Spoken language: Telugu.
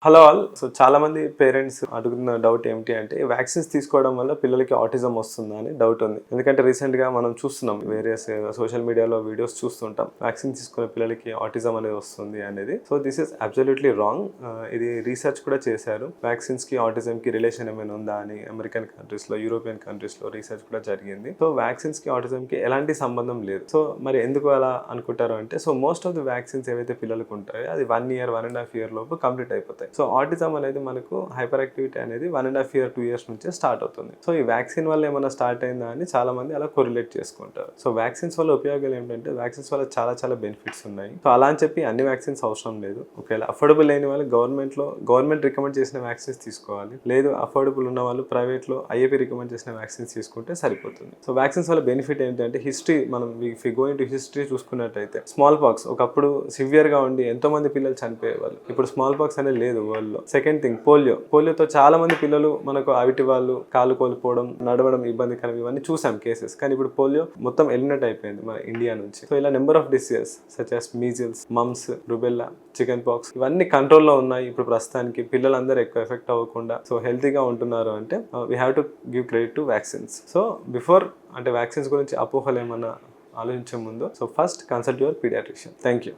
Hello all. సో చాలా మంది పేరెంట్స్ అడుగుతున్న డౌట్ ఏమిటి అంటే వ్యాక్సిన్స్ తీసుకోవడం వల్ల పిల్లలకి ఆటిజం వస్తుందా అని డౌట్ ఉంది. ఎందుకంటే రీసెంట్ గా మనం చూస్తున్నాం వేరియస్ సోషల్ మీడియాలో వీడియోస్ చూస్తుంటాం వ్యాక్సిన్ తీసుకునే పిల్లలకి ఆటిజం అనేది వస్తుంది అనేది. So this is absolutely wrong. ఇది రీసెర్చ్ కూడా చేశారు. వ్యాక్సిన్స్ కి ఆటిజం కి రిలేషన్ ఏమైనా ఉందా అని అమెరికన్ కంట్రీస్ లో, యూరోపియన్ కంట్రీస్ లో రీసెర్చ్ కూడా జరిగింది. సో వ్యాక్సిన్స్ కి ఆటిజం కి ఎలాంటి సంబంధం లేదు. సో మరి ఎందుకు అలా అనుకుంటారు అంటే, so most of the vaccines ఏవైతే పిల్లలకు ఉంటాయో అది 1 year 1.5 year లోపు కంప్లీట్ అయిపోతాయి. సో ఆటిజం అనేది మనకు హైపర్ యాక్టివిటీ అనేది 1.5 year 2 years నుంచే స్టార్ట్ అవుతుంది. సో ఈ వ్యాక్సిన్ వల్ల ఏమైనా స్టార్ట్ అయిందా అని చాలా మంది అలా కొరిలేట్ చేసుకుంటారు. సో వ్యాక్సిన్స్ వల్ల ఉపయోగాలు ఏంటంటే, వ్యాక్సిన్స్ వల్ల చాలా బెనిఫిట్స్ ఉన్నాయి. సో అలా అని చెప్పి అన్ని వ్యాక్సిన్స్ అవసరం లేదు. ఒకవేళ అఫోర్డబుల్ లేని వాళ్ళు గవర్నమెంట్ రికమెండ్ చేసిన వ్యాక్సిన్స్ తీసుకోవాలి. లేదు అఫోర్డబుల్ ఉన్న వాళ్ళు ప్రైవేట్ లో ఐఏపీ రికమెండ్ చేసిన వ్యాక్సిన్స్ తీసుకుంటే సరిపోతుంది. సో వ్యాక్సిన్స్ వల్ల బెనిఫిట్ ఏంటంటే, హిస్టరీ మనం if you go into history చూసుకున్నట్టయితే, స్మాల్ పాక్స్ ఒకప్పుడు సివియర్ గా ఉండి ఎంతో మంది పిల్లలు చనిపోయేవాళ్ళు. ఇప్పుడు స్మాల్ పాక్స్ అనేది లేదు వరల్డ్ లో. సెకండ్ థింగ్, పోలియోతో చాలా మంది పిల్లలు మనకు అవిటి వాళ్ళు కాలు కోల్పోవడం, నడవడం ఇబ్బందికరం, ఇవన్నీ చూసాం కేసెస్. కానీ ఇప్పుడు పోలియో మొత్తం ఎలిమినేట్ అయిపోయింది మన ఇండియా నుంచి. సో ఇలా number of diseases such as measles, mumps, rubella, chicken pox ఇవన్నీ కంట్రోల్లో ఉన్నాయి ఇప్పుడు ప్రస్తుతానికి. పిల్లలందరూ ఎక్కువ ఎఫెక్ట్ అవ్వకుండా సో హెల్తీగా ఉంటున్నారు అంటే we have to give credit to vaccines. So before అంటే వ్యాక్సిన్స్ గురించి అపోహలు ఏమన్నా ఆలోచించే ముందు, so first consult your paediatrician. Thank you.